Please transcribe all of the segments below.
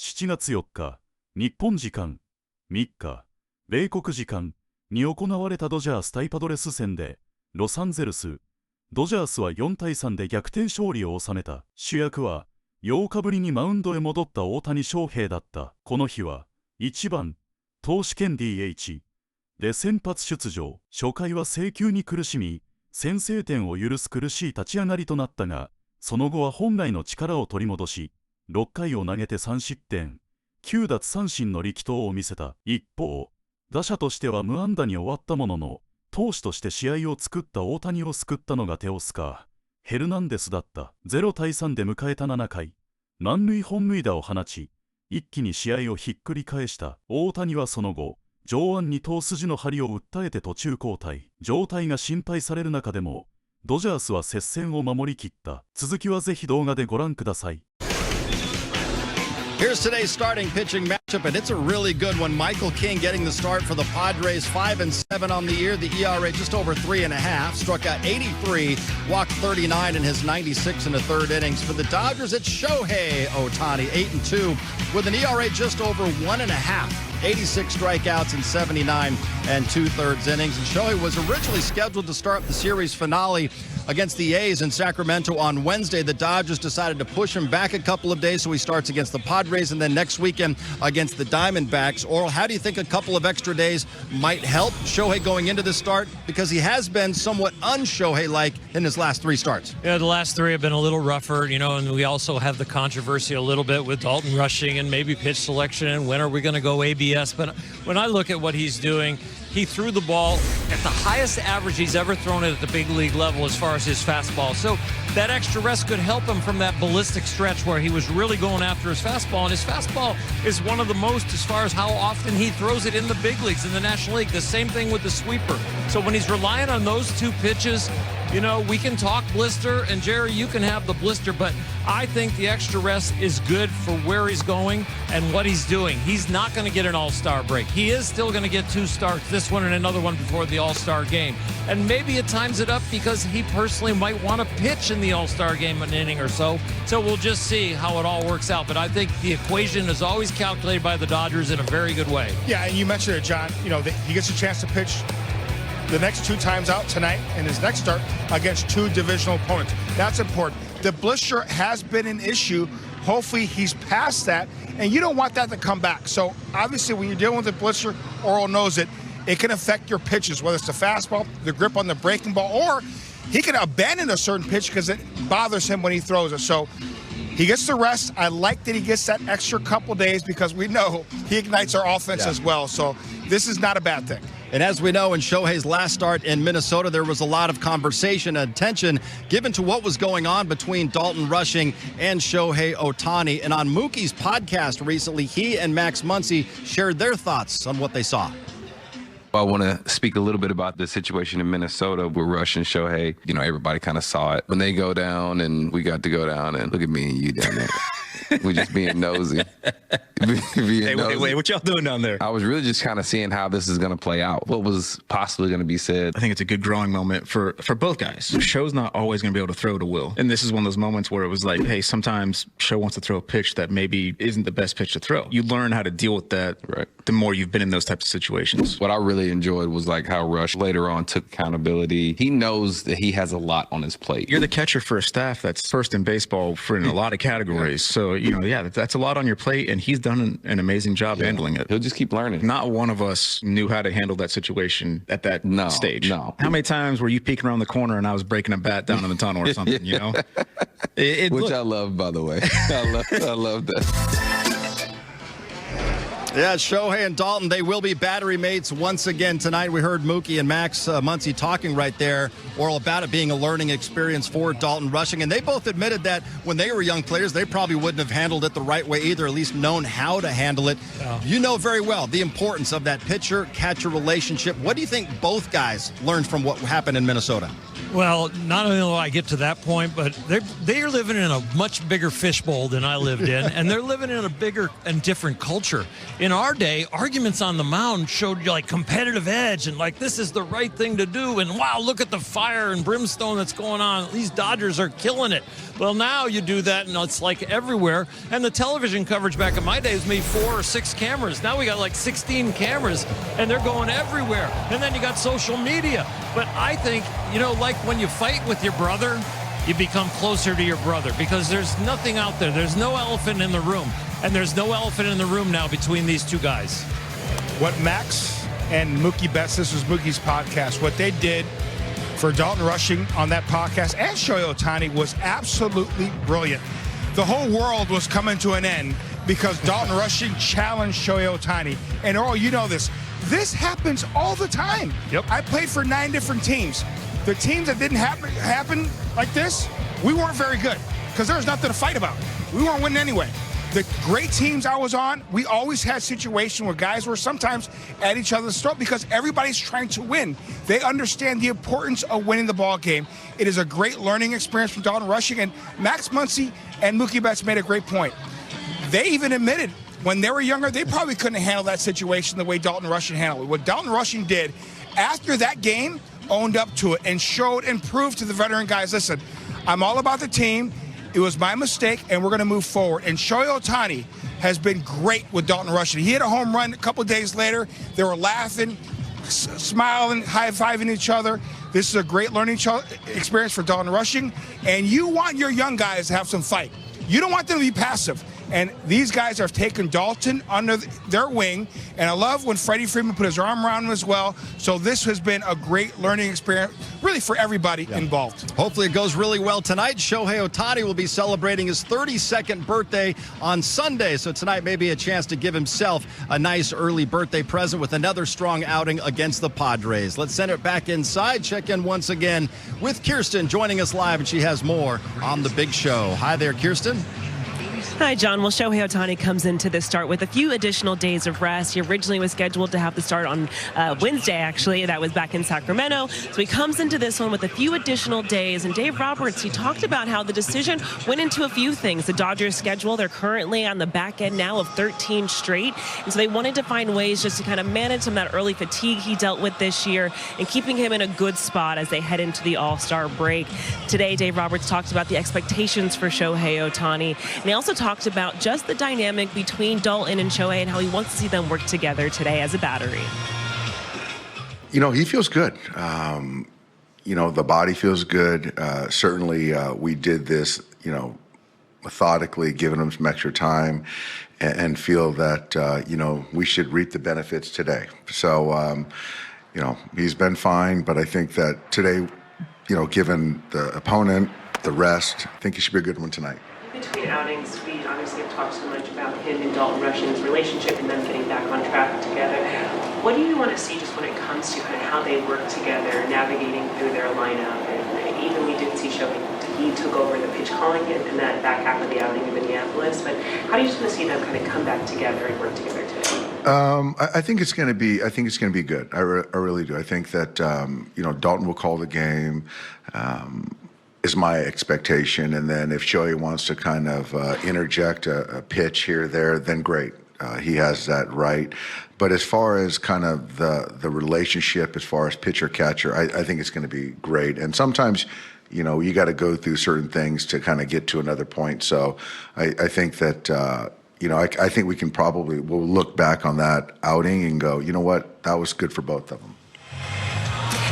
7月4日、日本時間3日、米国時間に行われたドジャース対パドレス戦で、ロサンゼルス、ドジャースは4対3で逆転勝利を収めた。主役は、8日ぶりにマウンドへ戻った大谷翔平だった。この日は、1番、投手兼 DH で先発出場。初回は制球に苦しみ、先制点を許す苦しい立ち上がりとなったが、その後は本来の力を取り戻し、6回を投げて3失点、9奪三振の力投を見せた。一方、打者としては無安打に終わったものの、投手として試合を作った大谷を救ったのがテオスカー・ヘルナンデスだった。0対3で迎えた7回、満塁本塁打を放ち、一気に試合をひっくり返した。大谷はその後、上腕に頭筋の張りを訴えて途中交代。状態が心配される中でも、ドジャースは接戦を守りきった。続きはぜひ動画でご覧ください。Here's today's starting pitching matchup, and it's a really good one. Michael King getting the start for the Padres, 5-7 on the year. The ERA just over 3.5. Struck out 83, walked 39 in his 96 and a third innings. For the Dodgers, it's Shohei Ohtani, 8-2, with an ERA just over 1.5. 86 strikeouts in 79 and 2/3 innings. And Shohei was originally scheduled to start the series finale against the A's in Sacramento on Wednesday. The Dodgers decided to push him back a couple of days, so he starts against the Padres and then next weekend against the Diamondbacks. Oral, how do you think a couple of extra days might help Shohei going into this start? Because he has been somewhat un-Shohei-like in his last 3 starts. Yeah, the last 3 have been a little rougher, and we also have the controversy a little bit with Dalton rushing and maybe pitch selection and when are we going to go ABS. But when I look at what he's doing, he threw the ball at the highest average he's ever thrown it at the big league level as far as his fastball. So that extra rest could help him from that ballistic stretch where he was really going after his fastball. And his fastball is one of the most as far as how often he throws it in the big leagues, in the National League. The same thing with the sweeper. So when he's relying on those 2 pitches, we can talk blister, and Jerry, you can have the blister, but I think the extra rest is good for where he's going and what he's doing. He's not going to get an all-star break. He is still going to get 2 starts, this one and another one before the all-star game. And maybe it times it up because he personally might want to pitch in the all-star game an inning or so. So we'll just see how it all works out. But I think the equation is always calculated by the Dodgers in a very good way. Yeah, and you mentioned it, John. He gets a chance to pitch the next 2 times out tonight in his next start against 2 divisional opponents. That's important. The blister has been an issue. Hopefully he's past that, and you don't want that to come back. So obviously when you're dealing with a blister, Oral knows it can affect your pitches, whether it's the fastball, the grip on the breaking ball, or he can abandon a certain pitch because it bothers him when he throws it. So he gets the rest. I like that he gets that extra couple days because we know he ignites our offense as well. So this is not a bad thing. And as we know, in Shohei's last start in Minnesota, there was a lot of conversation and attention given to what was going on between Dalton Rushing and Shohei Ohtani. And on Mookie's podcast recently, he and Max Muncy shared their thoughts on what they saw. I want to speak a little bit about the situation in Minnesota with Rush and Shohei. Everybody kind of saw it when they go down, and we got to go down and look at me and you down there. We're just being nosy. Wait, what y'all doing down there? I was really just kind of seeing how this is going to play out, what was possibly going to be said. I think it's a good growing moment for both guys. Sho's not always going to be able to throw to Will. And this is one of those moments where it was like, hey, sometimes Sho wants to throw a pitch that maybe isn't the best pitch to throw. You learn how to deal with that the more you've been in those types of situations. What I really enjoyed was like how Rush later on took accountability. He knows that he has a lot on his plate. You're the catcher for a staff that's first in baseball in a lot of categories. So, that's a lot on your plate, and he's done an amazing job handling it. He'll just keep learning. Not one of us knew how to handle that situation at that stage. No. How many times were you peeking around the corner and I was breaking a bat down in the tunnel or something, Which I love, by the way. I love that. Yeah, Shohei and Dalton, they will be battery mates once again tonight. We heard Mookie and Max Muncy talking right there, Oral, about it being a learning experience for Dalton Rushing. And they both admitted that when they were young players, they probably wouldn't have handled it the right way either, at least known how to handle it. Yeah. You know very well the importance of that pitcher-catcher relationship. What do you think both guys learned from what happened in Minnesota? Well, not only will I get to that point, but they're living in a much bigger fishbowl than I lived in, and they're living in a bigger and different culture. In our day, arguments on the mound showed you like competitive edge and like this is the right thing to do, and wow, look at the fire and brimstone that's going on. These Dodgers are killing it. Well, now you do that, and it's like everywhere. And the television coverage back in my day was maybe 4 or 6 cameras. Now we got like 16 cameras, and they're going everywhere. And then you got social media. But I think, you know, like when you fight with your brother, you become closer to your brother because there's nothing out there. There's no elephant in the room. And there's no elephant in the room now between these two guys. What Max and Mookie Betts, this was Mookie's podcast, what they did for Dalton Rushing on that podcast and Shohei Ohtani was absolutely brilliant. The whole world was coming to an end because Dalton Rushing challenged Shohei Ohtani. And Earl, you know this. This happens all the time. Yep. I played for 9 different teams. The teams that didn't happen like this, we weren't very good because there was nothing to fight about. We weren't winning anyway. The great teams I was on, we always had situations where guys were sometimes at each other's throat because everybody's trying to win. They understand the importance of winning the ball game. It is a great learning experience from Dalton Rushing, and Max Muncy and Mookie Betts made a great point. They even admitted when they were younger, they probably couldn't handle that situation the way Dalton Rushing handled it. What Dalton Rushing did after that game, owned up to it and showed and proved to the veteran guys, listen, I'm all about the team. It was my mistake, and we're going to move forward. And Shohei Ohtani has been great with Dalton Rushing. He hit a home run a couple days later. They were laughing, smiling, high-fiving each other. This is a great learning experience for Dalton Rushing. And you want your young guys to have some fight. You don't want them to be passive. And these guys have taken Dalton under their wing. And I love when Freddie Freeman put his arm around him as well. So this has been a great learning experience, really, for everybody involved. Hopefully it goes really well tonight. Shohei Ohtani will be celebrating his 32nd birthday on Sunday. So tonight may be a chance to give himself a nice early birthday present with another strong outing against the Padres. Let's send it back inside. Check in once again with Kirsten joining us live, and she has more on the big show. Hi there, Kirsten. Hi, John. Well, Shohei Ohtani comes into this start with a few additional days of rest. He originally was scheduled to have the start on Wednesday, actually. That was back in Sacramento. So he comes into this one with a few additional days. And Dave Roberts, he talked about how the decision went into a few things. The Dodgers' schedule, they're currently on the back end now of 13 straight. And so they wanted to find ways just to kind of manage some of that early fatigue he dealt with this year and keeping him in a good spot as they head into the All-Star break. Today, Dave Roberts talked about the expectations for Shohei Ohtani. And he also talked about just the dynamic between Dalton and Shohei and how he wants to see them work together today as a battery. You know, he feels good. You know, the body feels good. Certainly, we did this, you know, methodically, giving him some extra time and feel that, you know, we should reap the benefits today. So, you know, he's been fine, but I think that today, you know, given the opponent, the rest, I think he should be a good one tonight. Between outings, we obviously have talked so much about him and Dalton Rushing's relationship and them getting back on track together. What do you want to see just when it comes to kind of how they work together, navigating through their lineup? And even we did see Shohei, he took over the pitch calling in that back half of the outing in Minneapolis. But how do you just want to see them kind of come back together and work together today? I think it's going to be. I think it's going to be good. I really do. I think that you know, Dalton will call the game. Is my expectation, and then if Shohei wants to kind of interject a pitch here or there, then great. He has that right. But as far as kind of the relationship, as far as pitcher catcher, I think it's going to be great. And sometimes, you know, you got to go through certain things to kind of get to another point. So I think that you know, I think we'll look back on that outing and go, you know what, that was good for both of them.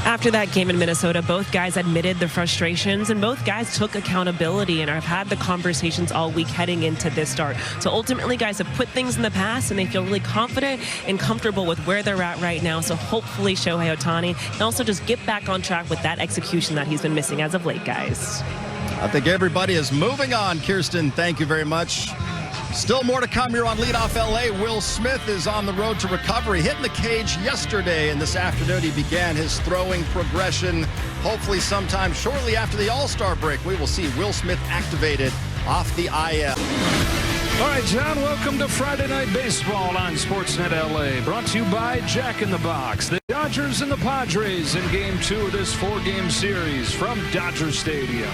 After that game in Minnesota, both guys admitted their frustrations and both guys took accountability and have had the conversations all week heading into this start. So ultimately, guys have put things in the past and they feel really confident and comfortable with where they're at right now. So hopefully Shohei Ohtani can also just get back on track with that execution that he's been missing as of late, guys. I think everybody is moving on. Kirsten, thank you very much. Still more to come here on Leadoff LA. Will Smith is on the road to recovery. Hit in the cage yesterday, and this afternoon he began his throwing progression. Hopefully sometime shortly after the All-Star break, we will see Will Smith activated off the IL. All right, John, welcome to Friday Night Baseball on Sportsnet LA. Brought to you by Jack in the Box. The Dodgers and the Padres in Game 2 of this 4-game series from Dodger Stadium.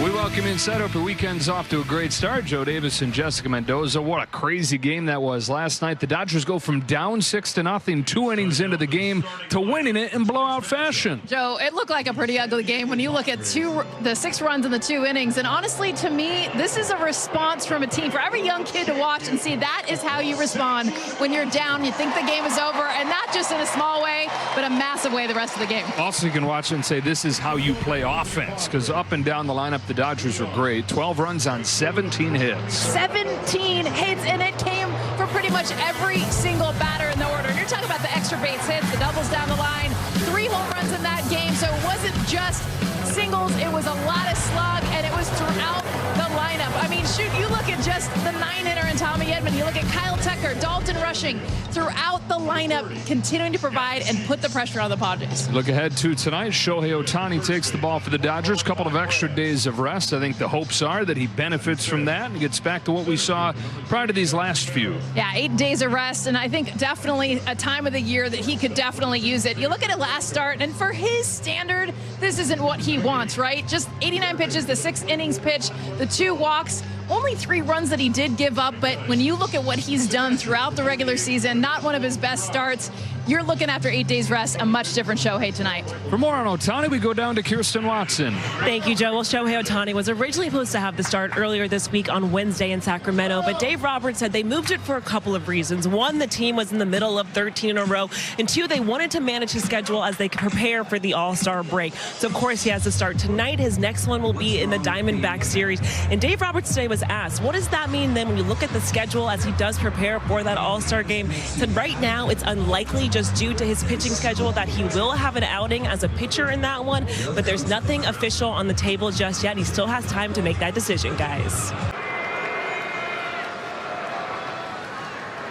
We welcome you inside. Hope your weekend's off to a great start. Joe Davis and Jessica Mendoza. What a crazy game that was last night. The Dodgers go from down 6-0, 2 innings into the game, to winning it in blowout fashion. Joe, it looked like a pretty ugly game when you look at the 6 runs in the 2 innings. And honestly, to me, this is a response from a team. For every young kid to watch and see, that is how you respond when you're down. You think the game is over, and not just in a small way, but a massive way the rest of the game. Also, you can watch it and say this is how you play offense, because up and down the lineup, the Dodgers were great. 12 runs on 17 hits. 17 hits, and it came for pretty much every single batter in the order. And you're talking about the extra base hits, the doubles down the line, 3 home runs in that game. So it wasn't just singles, it was a lot of slug, and it was throughout the lineup. I mean, shoot, you look at just the 9-hitter in Tommy Edman, you look at Kyle Tucker, Dalton Rushing, throughout the lineup, continuing to provide and put the pressure on the Padres. Look ahead to tonight. Shohei Ohtani takes the ball for the Dodgers. Couple of extra days of rest. I think the hopes are that he benefits from that and gets back to what we saw prior to these last few. Yeah, 8 days of rest, and I think definitely a time of the year that he could definitely use it. You look at it last start, and for his standard, this isn't what he wants, right? Just 89 pitches, the 6 innings pitch, the 2 walks, only 3 runs that he did give up. But when you look at what he's done throughout the regular season, not one of his best starts. You're looking after 8 days rest, a much different Shohei tonight. For more on Ohtani, we go down to Kirsten Watson. Thank you, Joe. Well, Shohei Ohtani was originally supposed to have the start earlier this week on Wednesday in Sacramento, but Dave Roberts said they moved it for a couple of reasons. 1, the team was in the middle of 13 in a row, and 2, they wanted to manage his schedule as they prepare for the All-Star break. So, of course, he has to start tonight. His next one will be in the Diamondback series. And Dave Roberts today was asked, what does that mean then when you look at the schedule as he does prepare for that All-Star game? He said right now it's unlikely, just due to his pitching schedule, that he will have an outing as a pitcher in that one, but there's nothing official on the table just yet. He still has time to make that decision, guys.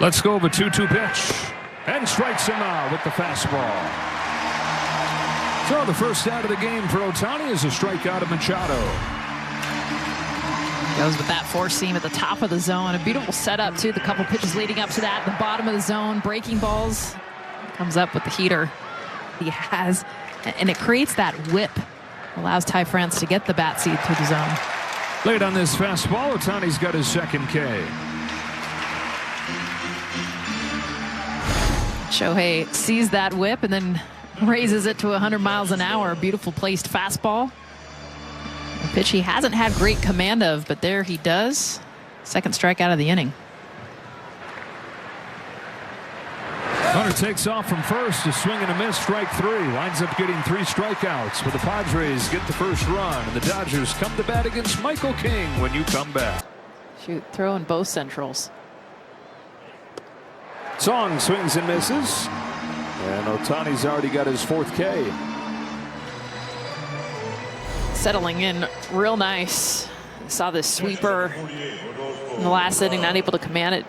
Let's go of a 2-2 pitch, and strikes him out with the fastball. So the first out of the game for Ohtani is a strikeout of Machado. Goes with that 4-seam at the top of the zone. A beautiful setup, too. The couple pitches leading up to that. The bottom of the zone, breaking balls. Comes up with the heater he has. And it creates that whip. Allows Ty France to get the bat seed through the zone. Late on this fastball, Ohtani's got his second K. Shohei sees that whip and then raises it to 100 miles an hour. Beautiful placed fastball. A pitch he hasn't had great command of, but there he does. Second strikeout of the inning. Hunter takes off from first, a swing and a miss, strike 3. Winds up getting 3 strikeouts, but the Padres get the first run, and the Dodgers come to bat against Michael King when you come back. Shoot, throwing both centrals. Song swings and misses, and Ohtani's already got his 4th K. Settling in real nice. Saw this sweeper in the last inning, not able to command it.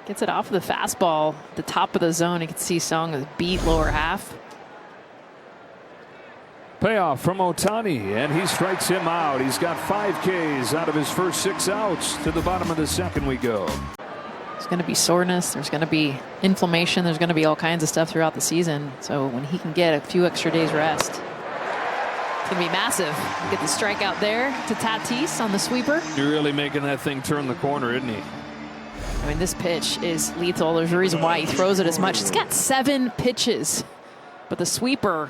Gets it off of the fastball, the top of the zone. You can see Song is beat lower half. Payoff from Ohtani, and he strikes him out. He's got 5 Ks out of his first 6 outs. To the bottom of the second we go. There's going to be soreness. There's going to be inflammation. There's going to be all kinds of stuff throughout the season. So when he can get a few extra days rest, it's going to be massive. Get the strikeout there to Tatis on the sweeper. You're really making that thing turn the corner, isn't he? I mean, this pitch is lethal. There's a reason why he throws it as much. He's got 7 pitches, but the sweeper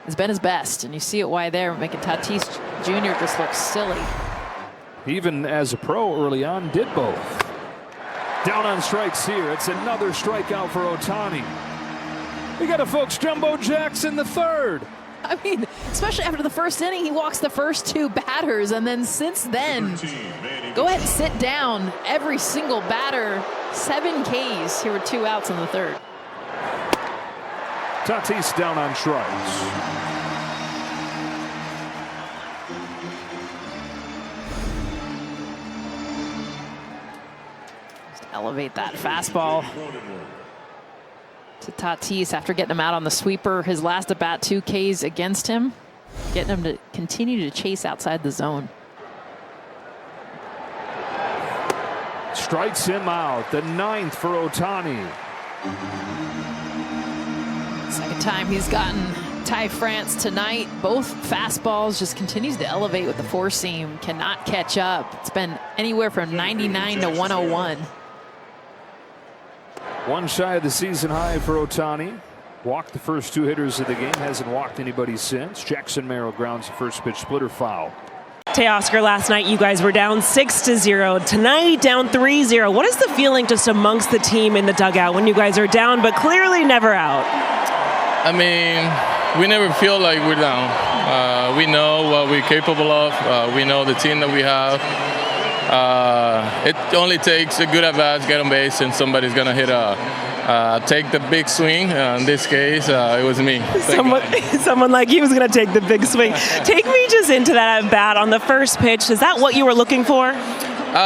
has been his best. And you see it why there, making Tatis Jr. just look silly. Even as a pro early on, did both. Down on strikes here. It's another strikeout for Ohtani. We got a folks Jumbo Jackson the third. I mean, especially after the first inning, he walks the first 2 batters. And then since then, go ahead and sit down every single batter. 7 Ks. Here were 2 outs in the third. Tatis down on strikes. Just elevate that fastball to Tatis after getting him out on the sweeper. His last at bat, 2 Ks against him, getting him to continue to chase outside the zone. strikes him out. The 9th for Ohtani. Second time he's gotten Ty France tonight. Both fastballs, just continues to elevate with the four seam. Cannot catch up. It's been anywhere from 99 to 101. One shy of the season high for Ohtani. Walked the first two hitters of the game. Hasn't walked anybody since. Jackson Merrill grounds the first pitch splitter foul. Teoscar, last night you guys were down 6-0. Tonight down 3-0. What is the feeling just amongst the team in the dugout when you guys are down, but clearly never out? I mean, we never feel like we're down. We know what we're capable of. We know the team that we have. It only takes a good at bat, get on base, and somebody's gonna hit take the big swing. In this case, it was me. Someone like you was going to take the big swing. Take me just into that at bat on the first pitch. Is that what you were looking for?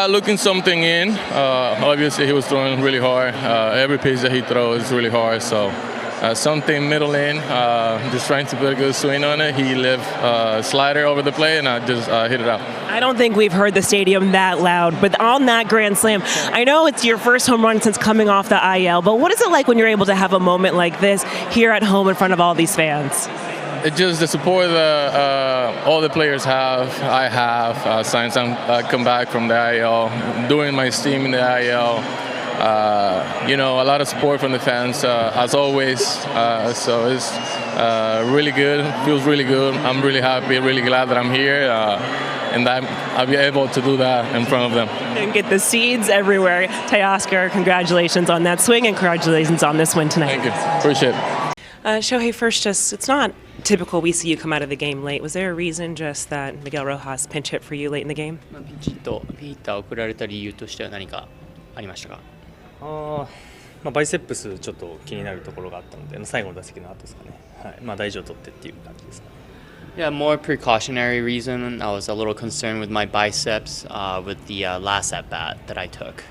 Looking something in. Obviously, he was throwing really hard. Every pitch that he throws is really hard. So something middle in, just trying to put a good swing on it. He left slider over the plate, and I just hit it out. I don't think we've heard the stadium that loud, but on that grand slam, I know it's your first home run since coming off the IL, but what is it like when you're able to have a moment like this here at home in front of all these fans? It's just the support that all the players have, I have, since I come back from the IL, doing my steam in the IL. You know, a lot of support from the fans, as always. So it's really good, feels really good. I'm really happy, really glad that I'm here. And that I'll be able to do that in front of them. And get the seeds everywhere. Teoscar, congratulations on that swing and congratulations on this win tonight. Thank you. Appreciate it. Shohei, first, it's not typical we see you come out of the game late. Was there a reason just that Miguel Rojas pinch hit for you late in the game? ピンヒッターを送られた理由としては何かありましたか？バイセップスちょっと気になるところがあったので、最後の打席の後ですかね。はい、大事を取ってっていう感じですかね。Yeah, more precautionary reason. I was a little concerned with my biceps with the last at bat that I took.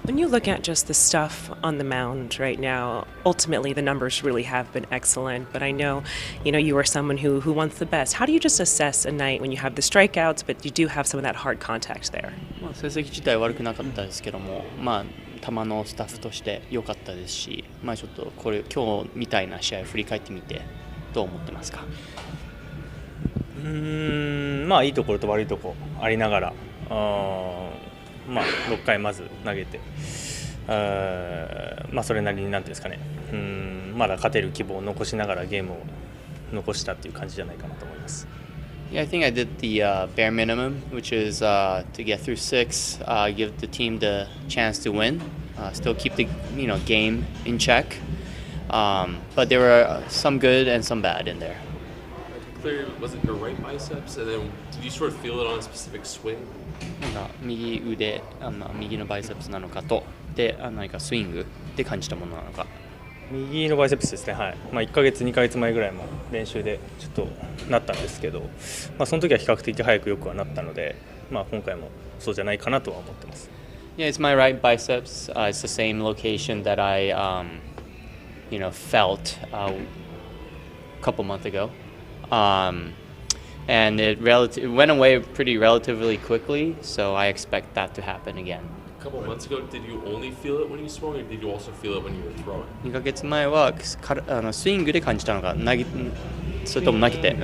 When you look at just the stuff on the mound right now, ultimately the numbers really have been excellent. But I know, you are someone who wants the best. How do you just assess a night when you have the strikeouts, but you do have some of that hard contact there? 成績自体悪くなかったですけども、球のスタッフとして良かったですし、ちょっと今日みたいな試合を振り返ってみてどう思ってますか？いいところと悪いところありながら、6回まず投げて、それなりになんていうんですかね、まだ勝てる希望を残しながらゲームを残したっていう感じじゃないかなと思います。Yeah, I think I did the bare minimum, which is to get through 6, give the team the chance to win, still keep the game in check. But there were some good and some bad in there. Clear, was it your right biceps? And then did you sort of feel it on a specific swing? 右腕、右のバイセプスなのかと、で何かスイングで感じたものなのか。右のバイセプスですね。はい。1ヶ月2ヶ月前ぐらいも練習でちょっとなったんですけど、その時は比較的早くよくはなったので、今回もそうじゃないかなとは思ってます。Yeah, it's my right biceps. It's the same location that I, felt a couple months ago. And it went away pretty relatively quickly, so I expect that to happen again. A couple months ago, did you only feel it when you swung, or did you also feel it when you were throwing? 2ヶ月前はスイングで感じたのか、それとも投げて、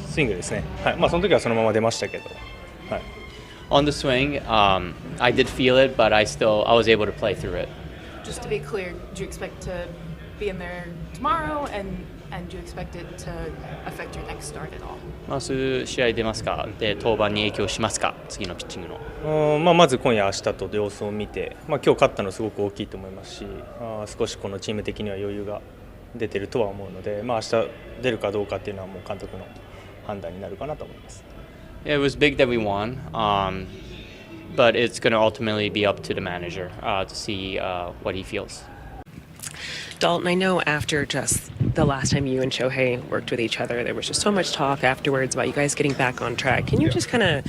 スイングですね。はい。その時はそのまま出ましたけど。はい。On the swing, I did feel it, but I was able to play through it. Just to be clear, do you expect to be in there tomorrow, and do you expect it to affect your next start at all? そういう試合出ますか？で、登板に影響しますか？次のピッチングの。まず今夜、明日と様子を見て、今日勝ったのすごく大きいと思いますし、少しこのチーム的には余裕が出てるとは思うので、明日出るかどうかっていうのはもう監督の判断になるかなと思います。Yeah, it was big that we won, but it's going to ultimately be up to the manager to see what he feels. Dalton, I know after just the last time you and Shohei worked with each other, there was just so much talk afterwards about you guys getting back on track. Can you just kind of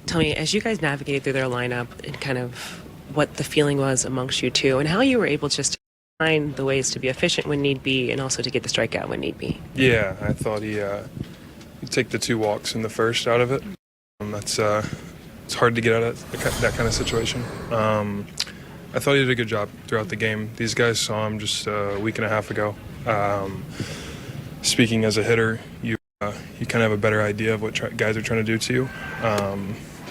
tell me, as you guys navigated through their lineup, and kind of what the feeling was amongst you two, and how you were able just to find the ways to be efficient when need be, and also to get the strikeout when need be? Yeah, I thought he'd take the 2 walks in the first out of it. That's it's hard to get out of that kind of situation. I thought he did a good job throughout the game. These guys saw him just a week and a half ago. Speaking as a hitter, you kind of have a better idea of what guys are trying to do to you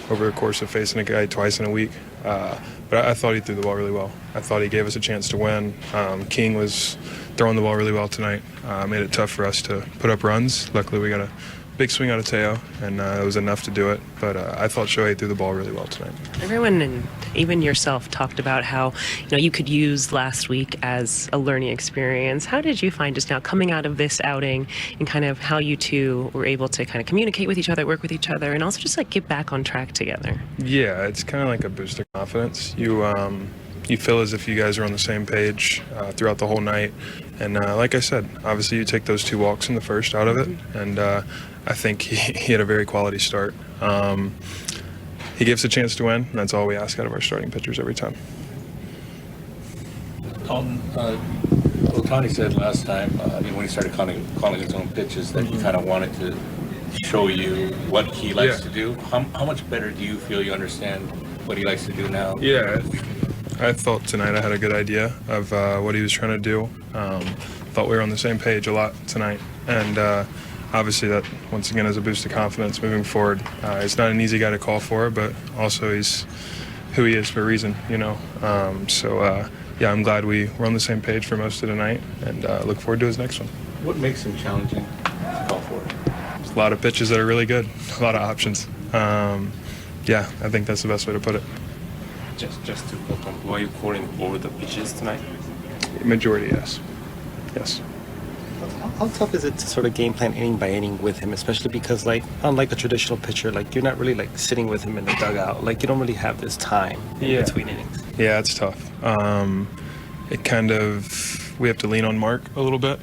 over the course of facing a guy twice in a week. But I thought he threw the ball really well. I thought he gave us a chance to win. King was throwing the ball really well tonight. Made it tough for us to put up runs. Luckily, we got a big swing out of Teo, and it was enough to do it. But I thought Shohei threw the ball really well tonight. Everyone, and even yourself, talked about how you could use last week as a learning experience. How did you find just now coming out of this outing and kind of how you two were able to kind of communicate with each other, work with each other, and also just like get back on track together? Yeah, it's kind of like a boost of confidence. You feel as if you guys are on the same page throughout the whole night. And like I said, obviously you take those 2 walks in the first out of it, and I think he had a very quality start. He gives us a chance to win, and that's all we ask out of our starting pitchers every time. Ohtani said last time when he started calling his own pitches that he kind of wanted to show you what he likes to do. How much better do you feel you understand what he likes to do now? Yeah, I thought tonight I had a good idea of what he was trying to do. Thought we were on the same page a lot tonight, and obviously that once again is a boost of confidence moving forward. He's not an easy guy to call for, but also he's who he is for a reason, yeah, I'm glad we were on the same page for most of the night, and look forward to his next one. What makes him challenging to call for? There's a lot of pitches that are really good, a lot of options. Yeah, I think that's the best way to put it. Just to confirm, were you calling over the pitches tonight? Majority, yes. Yes. How tough is it to sort of game plan inning by inning with him, especially because, unlike a traditional pitcher, you're not really, sitting with him in the dugout. You don't really have this time in between innings. Yeah, it's tough. We have to lean on Mark a little bit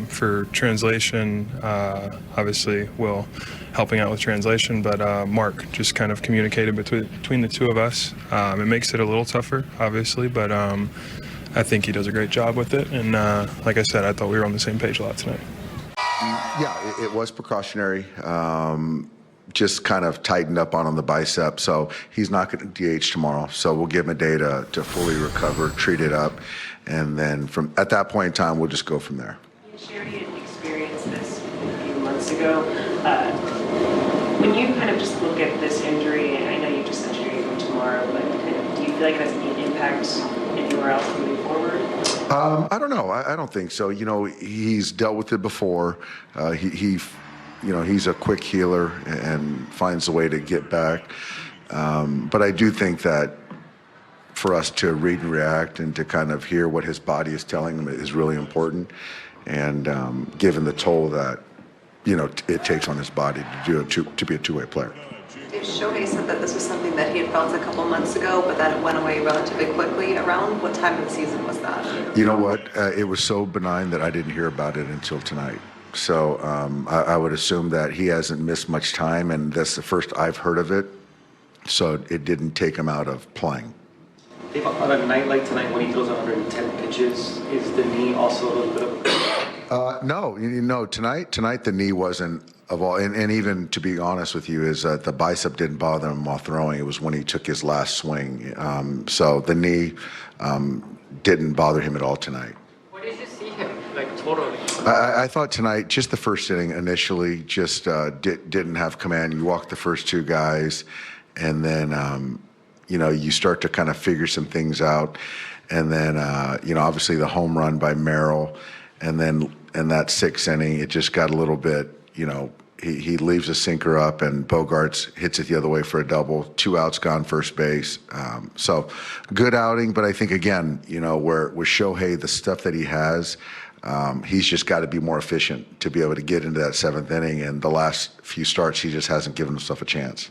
for translation. Obviously, Will helping out with translation, but Mark just kind of communicated between the two of us. It makes it a little tougher, obviously, but I think he does a great job with it. And like I said, I thought we were on the same page a lot tonight. Yeah, it was precautionary. Just kind of tightened up on the bicep. So he's not going to DH tomorrow. So we'll give him a day to fully recover, treat it up. And then at that point in time, we'll just go from there. Sherry had experienced this a few months ago. When you kind of just look at this injury, and I know you just said you're going tomorrow, but do you feel like it has any impact anywhere else moving forward? I don't know. I don't think so. He's dealt with it before. He's a quick healer and finds a way to get back. But I do think that for us to read and react and to kind of hear what his body is telling him is really important. And given the toll that, it takes on his body to be a two-way player. Shohei said that this was something that he had felt a couple months ago, but that it went away relatively quickly. Around what time of the season was that? You know what? It was so benign that I didn't hear about it until tonight. So I would assume that he hasn't missed much time, and that's the first I've heard of it. So it didn't take him out of playing. On a night like tonight when he throws 110 pitches, is the knee also a little bit of a... No, tonight the knee wasn't of all, and even to be honest with you, is that the bicep didn't bother him while throwing. It was when he took his last swing. So the knee didn't bother him at all tonight. Where did you see him, totally? I thought tonight, just the first inning initially, just didn't have command. You walk the first 2 guys, and then you start to kind of figure some things out, and then obviously the home run by Merrill, and then in that 6th inning, it just got a little bit. He leaves a sinker up, and Bogarts hits it the other way for a double. 2 outs gone, first base. So good outing, but I think again, where with Shohei, the stuff that he has, he's just got to be more efficient to be able to get into that 7th inning. And the last few starts, he just hasn't given himself a chance.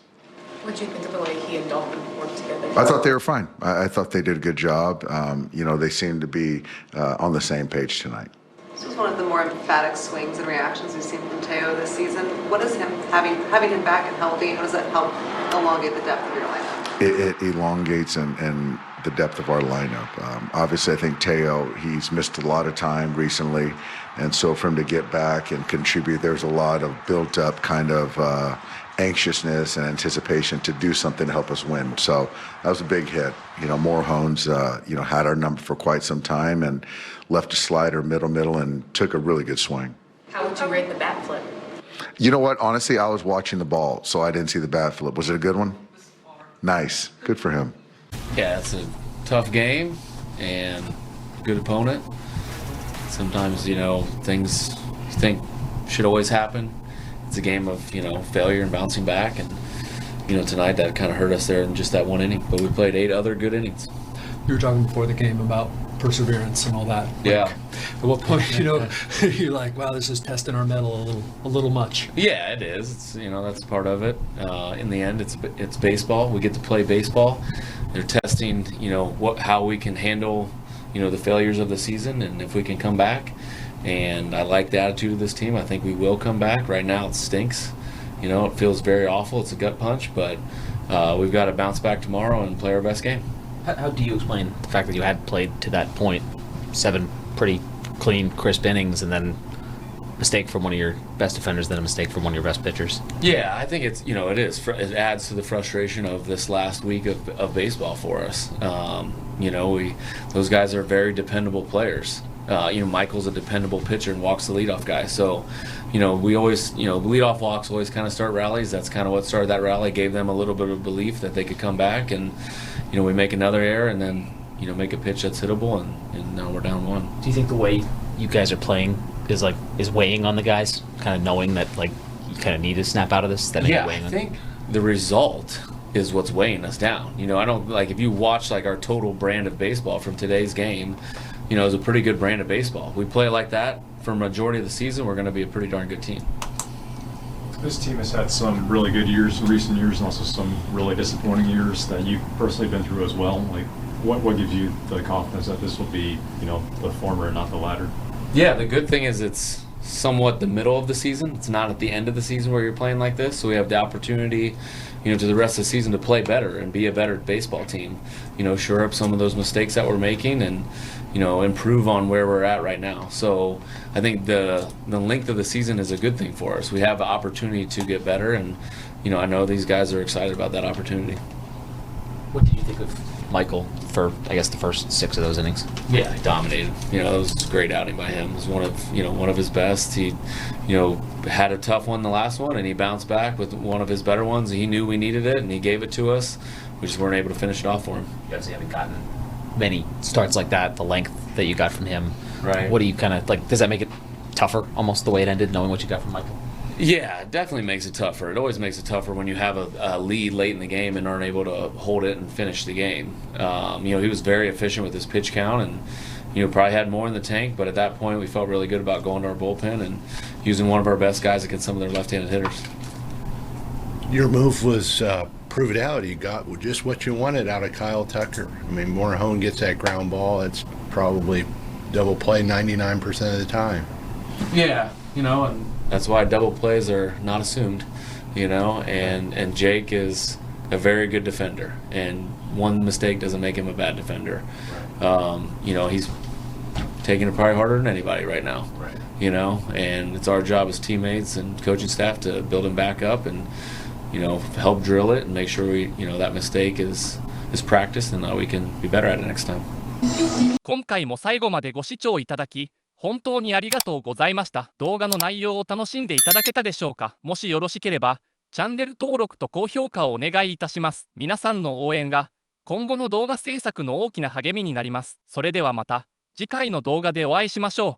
What do you think of the way he and Dalton worked together? I thought they were fine. I thought they did a good job. They seemed to be on the same page tonight. This was one of the more emphatic swings and reactions we've seen from Teo this season. What is him having him back and healthy? How does that help elongate the depth of your lineup? It elongates and the depth of our lineup. Obviously, I think Teo, he's missed a lot of time recently, and so for him to get back and contribute, there's a lot of built-up kind of anxiousness and anticipation to do something to help us win. So that was a big hit. Morehomes, had our number for quite some time and left a slider middle and took a really good swing. How would you rate the bat flip? You know what? Honestly, I was watching the ball, so I didn't see the bat flip. Was it a good one? Nice. Good for him. Yeah, it's a tough game and good opponent. Sometimes, things you think should always happen. It's a game of, failure and bouncing back. And, tonight that kind of hurt us there in just that one inning. But we played 8 other good innings. You were talking before the game about perseverance and all that. Yeah. At what point, you're like, wow, this is testing our mettle a little much. Yeah, it is. It's, that's part of it. In the end, it's baseball. We get to play baseball. They're testing, how we can handle, the failures of the season and if we can come back. And I like the attitude of this team. I think we will come back. Right now, it stinks. It feels very awful. It's a gut punch, but we've got to bounce back tomorrow and play our best game. How do you explain the fact that you had played to that point 7 pretty clean, crisp innings, and then mistake from one of your best defenders, then a mistake from one of your best pitchers? Yeah, I think it's, it is. It adds to the frustration of this last week of baseball for us. Those guys are very dependable players. Michael's a dependable pitcher and walks the leadoff guy. So, we always, leadoff walks always kind of start rallies. That's kind of what started that rally, gave them a little bit of belief that they could come back. And, we make another error and then, make a pitch that's hittable and now we're down 1. Do you think the way you guys are playing is weighing on the guys, kind of knowing that, you kind of need to snap out of this? Yeah, I think the result is what's weighing us down. I don't, if you watch, our total brand of baseball from today's game, it was a pretty good brand of baseball. We play like that for a majority of the season, we're going to be a pretty darn good team. This team has had some really good years in recent years and also some really disappointing years that you've personally been through as well. What gives you the confidence that this will be, the former and not the latter? Yeah, the good thing is it's somewhat the middle of the season. It's not at the end of the season where you're playing like this, so we have the opportunity, to the rest of the season to play better and be a better baseball team. Shore up some of those mistakes that we're making and, improve on where we're at right now. So I think the length of the season is a good thing for us. We have the opportunity to get better and, I know these guys are excited about that opportunity. What did you think of Michael for, I guess, the first 6 of those innings? Yeah, he dominated. It was a great outing by him. It was one of his best. He, had a tough one the last one, and he bounced back with one of his better ones. He knew we needed it, and he gave it to us. We just weren't able to finish it off for him. You guys haven't gotten many starts like that, the length that you got from him. Right. What do you kind of, does that make it tougher, almost the way it ended, knowing what you got from Michael? Yeah, it definitely makes it tougher. It always makes it tougher when you have a lead late in the game and aren't able to hold it and finish the game. He was very efficient with his pitch count and, probably had more in the tank, but at that point we felt really good about going to our bullpen and using one of our best guys against some of their left-handed hitters. Your move was prove it out. You got just what you wanted out of Kyle Tucker. I mean, Morehomes gets that ground ball. It's probably double play 99% of the time. Yeah, and that's why double plays are not assumed, and Jake is a very good defender, and one mistake doesn't make him a bad defender. He's taking it probably harder than anybody right now, and it's our job as teammates and coaching staff to build him back up and, help drill it and make sure we, that mistake is practiced and that we can be better at it next time. 今回も最後までご視聴いただき本当にありがとうございました。動画の内容を楽しんでいただけたでしょうか。もしよろしければチャンネル登録と高評価をお願いいたします。皆さんの応援が今後の動画制作の大きな励みになります。それではまた次回の動画でお会いしましょう。